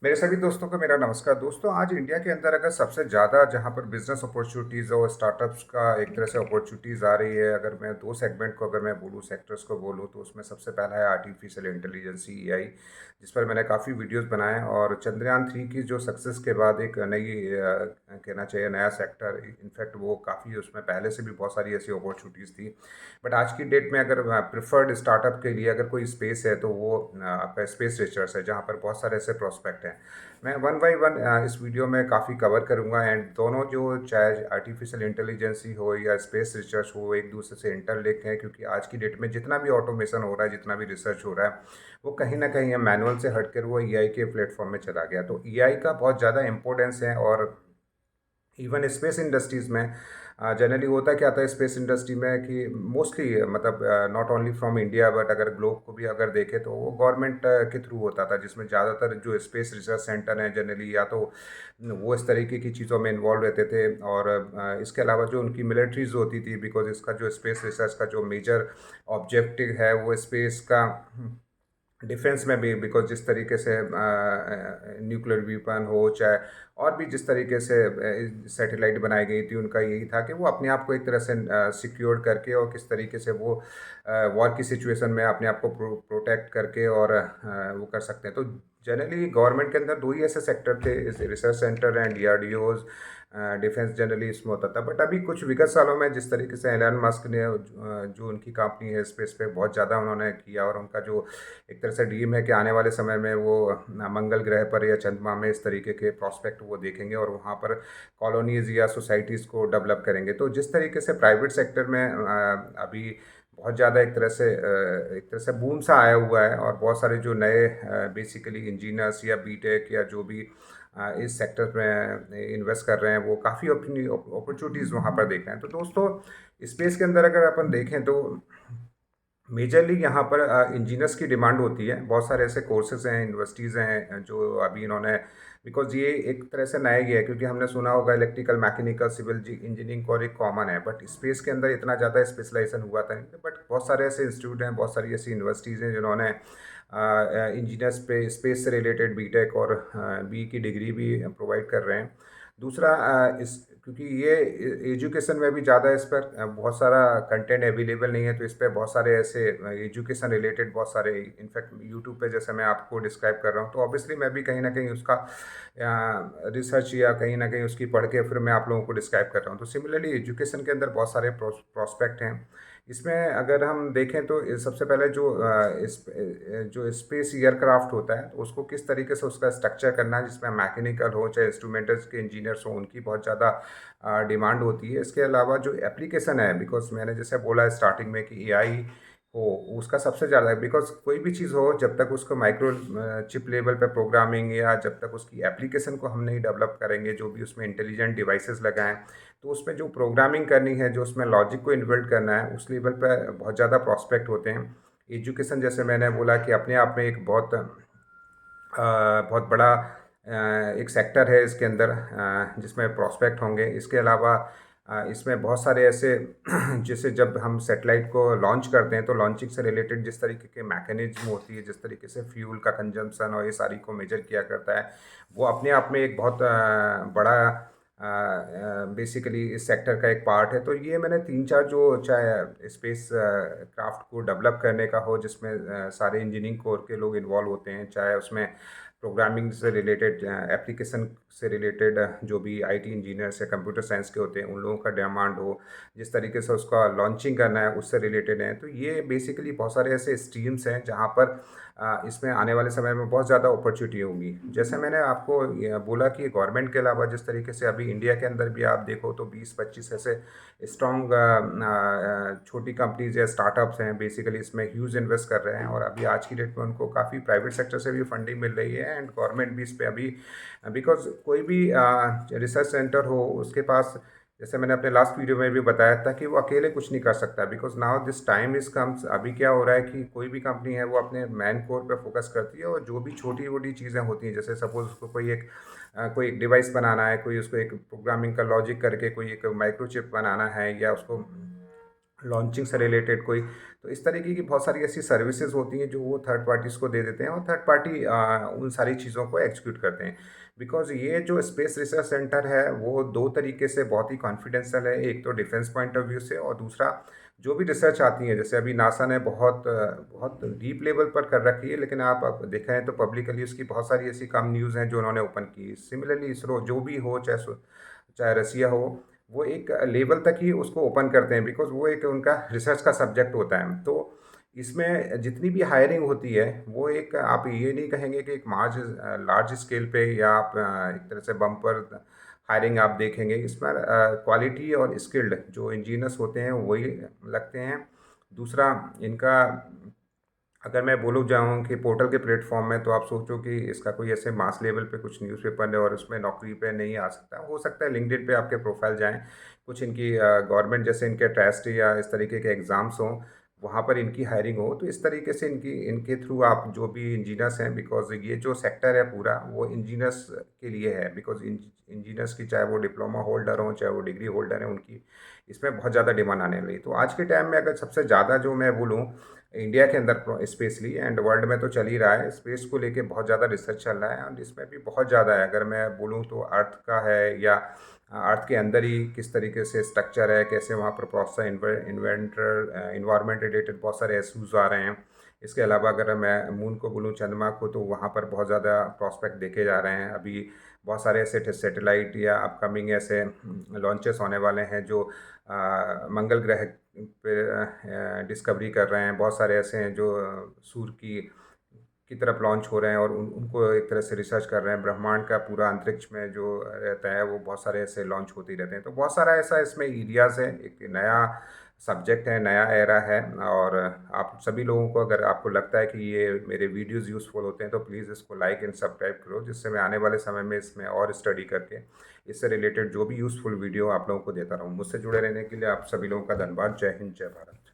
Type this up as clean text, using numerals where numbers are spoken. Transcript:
मेरे सभी दोस्तों को मेरा नमस्कार। दोस्तों, आज इंडिया के अंदर अगर सबसे ज़्यादा जहाँ पर बिजनेस अपॉर्चुनिटीज़ और स्टार्टअप्स का एक तरह से अपॉर्चुनिटीज़ आ रही है, अगर मैं दो सेगमेंट को अगर मैं बोलूँ, सेक्टर्स को बोलूँ, तो उसमें सबसे पहला है आर्टिफिशियल इंटेलिजेंस एआई, जिस पर मैंने काफ़ी वीडियोस बनाए। और चंद्रयान 3 की जो सक्सेस के बाद एक नई कहना चाहिए नया सेक्टर, इनफैक्ट वो काफ़ी उसमें पहले से भी बहुत सारी ऐसी अपॉर्चुनिटीज़ थी। बट आज की डेट में अगर प्रिफर्ड स्टार्टअप के लिए अगर कोई स्पेस है तो वो आपका स्पेस रिसर्च है, जहाँ पर बहुत सारे ऐसे प्रोस्पेक्ट हैं। मैं वन बाय वन इस वीडियो में काफ़ी कवर करूँगा, एंड दोनों जो चाहे आर्टिफिशियल इंटेलिजेंस ही हो या स्पेस रिसर्च हो, एक दूसरे से इंटरलिंक है, क्योंकि आज की डेट में जितना भी ऑटोमेशन हो रहा है, जितना भी रिसर्च हो रहा है, वो कहीं ना कहीं मैनुअल से हटकर वो एआई के प्लेटफॉर्म में चला गया। तो एआई का बहुत ज़्यादा इंपॉर्टेंस है। और इवन स्पेस इंडस्ट्रीज़ में जनरली होता क्या था स्पेस इंडस्ट्री में कि मोस्टली मतलब not only from India, but अगर ग्लोब को भी अगर देखें तो वो गवर्नमेंट के थ्रू होता था, जिसमें ज़्यादातर जो स्पेस रिसर्च सेंटर हैं जनरली या तो वो इस तरीके की चीज़ों में इन्वॉल्व रहते थे। और इसके अलावा जो उनकी मिलिट्रीज होती थी, बिकॉज इसका जो स्पेस रिसर्च का जो मेजर ऑब्जेक्टिव है वो स्पेस का डिफेंस में भी, बिकॉज जिस तरीके से न्यूक्लियर वीपन हो, चाहे और भी जिस तरीके से सैटेलाइट बनाई गई थी, उनका यही था कि वो अपने आप को एक तरह से सिक्योर करके और किस तरीके से वो वॉर की सिचुएशन में अपने आप को प्रोटेक्ट करके और वो कर सकते हैं। तो जनरली गवर्नमेंट के अंदर दो ही ऐसे सेक्टर थे, research centre and DRDOs. Defence generally इसमें होता था, बट अभी कुछ विगत सालों में जिस तरीके से एलन मस्क ने जो उनकी कंपनी है स्पेस पे बहुत ज़्यादा उन्होंने किया, और उनका जो एक तरह से ड्रीम है कि आने वाले समय में वो मंगल ग्रह पर या चंद्रमा में इस तरीके के प्रोस्पेक्ट वो देखेंगे और वहाँ पर कॉलोनीज या सोसाइटीज़ को डेवलप करेंगे। तो जिस तरीके से प्राइवेट सेक्टर में अभी बहुत ज़्यादा एक तरह से बूम सा आया हुआ है, और बहुत सारे जो नए बेसिकली इंजीनियर्स या बीटेक या जो भी इस सेक्टर में इन्वेस्ट कर रहे हैं, वो काफ़ी अपनी अपॉर्चुनिटीज़ वहाँ पर देख रहे हैं। तो दोस्तों, स्पेस के अंदर अगर अपन देखें तो मेजरली यहाँ पर इंजीनियर्स की डिमांड होती है। बहुत सारे ऐसे कोर्सेज हैं, यूनिवर्सिटीज़ हैं जो अभी इन्होंने, बिकॉज ये एक तरह से नया ही है, क्योंकि हमने सुना होगा इलेक्ट्रिकल, मैकेनिकल, सिविल इंजीनियरिंग और एक कॉमन है, बट स्पेस के अंदर इतना ज़्यादा स्पेशलाइजेशन हुआ था नहीं। बट बहुत सारे ऐसे इंस्टीट्यूट हैं, बहुत सारी ऐसी यूनिवर्सिटीज़ हैं जिन्होंने इंजीनियर्स पे स्पेस से रिलेटेड बीटेक और बी की डिग्री भी प्रोवाइड कर रहे हैं। दूसरा इस क्योंकि ये एजुकेशन में भी ज़्यादा इस पर बहुत सारा कंटेंट अवेलेबल नहीं है, तो इस पर बहुत सारे ऐसे एजुकेशन रिलेटेड बहुत सारे, इनफैक्ट यूट्यूब पे जैसे मैं आपको डिस्क्राइब कर रहा हूँ, तो ऑब्वियसली मैं भी कहीं ना कहीं उसका रिसर्च या कहीं ना कहीं उसकी पढ़ के फिर मैं आप लोगों को डिस्क्राइब कर रहा हूँ। तो सिमिलरली एजुकेशन के अंदर बहुत सारे प्रोस्पेक्ट हैं। इसमें अगर हम देखें तो सबसे पहले जो स्पेस एयरक्राफ्ट होता है, तो उसको किस तरीके से उसका स्ट्रक्चर करना है, जिसमें मैकेनिकल हो चाहे इंस्ट्रूमेंटल्स के इंजीनियर्स हो, उनकी बहुत ज़्यादा डिमांड होती है। इसके अलावा जो एप्लीकेशन है, बिकॉज मैंने जैसे बोला स्टार्टिंग में कि एआई हो, उसका सबसे ज़्यादा है, बिकॉज कोई भी चीज़ हो जब तक उसको माइक्रो चिप लेवल पे प्रोग्रामिंग या जब तक उसकी एप्लीकेशन को हम नहीं डेवलप करेंगे, जो भी उसमें इंटेलिजेंट डिवाइसेस लगाएं, तो उसमें जो प्रोग्रामिंग करनी है, जो उसमें लॉजिक को इन्बिल्ड करना है, उस लेवल पे बहुत ज़्यादा प्रॉस्पेक्ट होते हैं। एजुकेशन जैसे मैंने बोला कि अपने आप में एक बहुत बड़ा एक सेक्टर है इसके अंदर, जिसमें प्रॉस्पेक्ट होंगे। इसके अलावा इसमें बहुत सारे ऐसे जैसे जब हम सेटेलाइट को लॉन्च करते हैं, तो लॉन्चिंग से रिलेटेड जिस तरीके के मैकेनिज्म होती है, जिस तरीके से फ्यूल का कंजम्पशन और ये सारी को मेजर किया करता है, वो अपने आप में एक बहुत बड़ा बेसिकली इस सेक्टर का एक पार्ट है। तो ये मैंने तीन चार जो चाहे स्पेस क्राफ्ट को डेवलप करने का हो, जिसमें सारे इंजीनियरिंग कोर के लोग इन्वॉल्व होते हैं, चाहे उसमें प्रोग्रामिंग से रिलेटेड, एप्लीकेशन से रिलेटेड जो भी आईटी इंजीनियर्स या कंप्यूटर साइंस के होते हैं, उन लोगों का डिमांड हो, जिस तरीके से उसका लॉन्चिंग करना है उससे रिलेटेड है। तो ये बेसिकली बहुत सारे ऐसे स्ट्रीम्स हैं जहाँ पर इसमें आने वाले समय में बहुत ज़्यादा अपॉर्चुनिटी होंगी। जैसे मैंने आपको ये बोला कि गवर्नमेंट के अलावा जिस तरीके से अभी इंडिया के अंदर भी आप देखो तो 20-25 ऐसे स्ट्रॉन्ग छोटी कंपनीज या स्टार्टअप्स हैं, बेसिकली इसमें ह्यूज इन्वेस्ट कर रहे हैं, और अभी आज की डेट में उनको काफ़ी प्राइवेट सेक्टर से भी फंडिंग मिल रही है, एंड गवर्नमेंट भी इस पर अभी, बिकॉज कोई भी रिसर्च सेंटर हो उसके पास, जैसे मैंने अपने लास्ट वीडियो में भी बताया था कि वो अकेले कुछ नहीं कर सकता, because now this time is comes. अभी क्या हो रहा है कि कोई भी कंपनी है वो अपने मैन कोर पे फोकस करती है, और जो भी छोटी छोटी चीज़ें होती हैं, जैसे सपोज उसको कोई एक डिवाइस बनाना है, कोई उसको एक प्रोग्रामिंग का लॉजिक करके कोई एक माइक्रोचिप बनाना है, या उसको लॉन्चिंग से रिलेटेड कोई, तो इस तरीके की बहुत सारी ऐसी सर्विसेज होती हैं जो वो थर्ड पार्टीज़ को दे देते हैं और थर्ड पार्टी उन सारी चीज़ों को एग्जीक्यूट करते हैं। बिकॉज़ ये जो स्पेस रिसर्च सेंटर है वो 2 तरीके से बहुत ही कॉन्फिडेंशियल है, एक तो डिफेंस पॉइंट ऑफ व्यू से और दूसरा जो भी रिसर्च आती है, जैसे अभी नासा ने बहुत डीप लेवल पर कर रखी है, लेकिन आप अब देखें तो पब्लिकली उसकी बहुत सारी ऐसी कम न्यूज़ हैं जो उन्होंने ओपन की। सिमिलरली इसरो जो भी हो, चाहे रसिया हो, वो एक लेवल तक ही उसको ओपन करते हैं बिकॉज़ वो एक उनका रिसर्च का सब्जेक्ट होता है। तो इसमें जितनी भी हायरिंग होती है वो एक, आप ये नहीं कहेंगे कि एक लार्ज स्केल पे या आप एक तरह से बम्पर हायरिंग आप देखेंगे। इसमें क्वालिटी और स्किल्ड जो इंजीनियर्स होते हैं वही लगते हैं। दूसरा, इनका अगर मैं बोलूँ जाऊँ कि पोर्टल के प्लेटफॉर्म में, तो आप सोचो कि इसका कोई ऐसे मास लेवल पे कुछ न्यूज़पेपर है और उसमें नौकरी पे नहीं आ सकता। हो सकता है लिंक्डइन पे आपके प्रोफाइल जाएँ, कुछ इनकी गवर्नमेंट जैसे इनके टेस्ट या इस तरीके के एग्ज़ाम्स हों, वहाँ पर इनकी हायरिंग हो, तो इस तरीके से इनकी इनके थ्रू आप जो भी इंजीनियर्स हैं, बिकॉज़ ये जो सेक्टर है पूरा वो इंजीनियर्स के लिए है। बिकॉज़ इंजीनियर्स की, चाहे वो डिप्लोमा होल्डर हों, चाहे वो डिग्री होल्डर हैं, उनकी इसमें बहुत ज़्यादा डिमांड आने लगी। तो आज के टाइम में अगर सबसे ज़्यादा जो मैं बोलूँ इंडिया के अंदर स्पेशली एंड वर्ल्ड में तो चल ही रहा है, स्पेस को लेके बहुत ज़्यादा रिसर्च चल रहा है और इसमें भी बहुत ज़्यादा है। अगर मैं बोलूँ तो अर्थ का है, या अर्थ के अंदर ही किस तरीके से स्ट्रक्चर है, कैसे वहाँ पर बहुत सा इन्वायरमेंट रिलेटेड बहुत सारे इशूज़ आ रहे हैं। इसके अलावा अगर मैं मून को बोलूँ, चंद्रमा को, तो वहाँ पर बहुत ज़्यादा प्रॉस्पेक्ट देखे जा रहे हैं। अभी बहुत सारे ऐसे सैटेलाइट या अपकमिंग ऐसे लॉन्चेस होने वाले हैं जो मंगल ग्रह पे डिस्कवरी कर रहे हैं। बहुत सारे ऐसे हैं जो सूर्य की तरफ लॉन्च हो रहे हैं और उनको एक तरह से रिसर्च कर रहे हैं। ब्रह्मांड का पूरा अंतरिक्ष में जो रहता है वो बहुत सारे ऐसे लॉन्च होते ही रहते हैं। तो बहुत सारा ऐसा इसमें एरियाज़ है, एक नया सब्जेक्ट है, नया एरा है। और आप सभी लोगों को, अगर आपको लगता है कि ये मेरे वीडियोज़ यूज़फुल होते हैं, तो प्लीज़ इसको लाइक एंड सब्सक्राइब करो, जिससे मैं आने वाले समय में इसमें और स्टडी करके इससे रिलेटेड जो भी यूज़फुल वीडियो आप लोगों को देता रहूँ। मुझसे जुड़े रहने के लिए आप सभी लोगों का धन्यवाद। जय हिंद, जय भारत।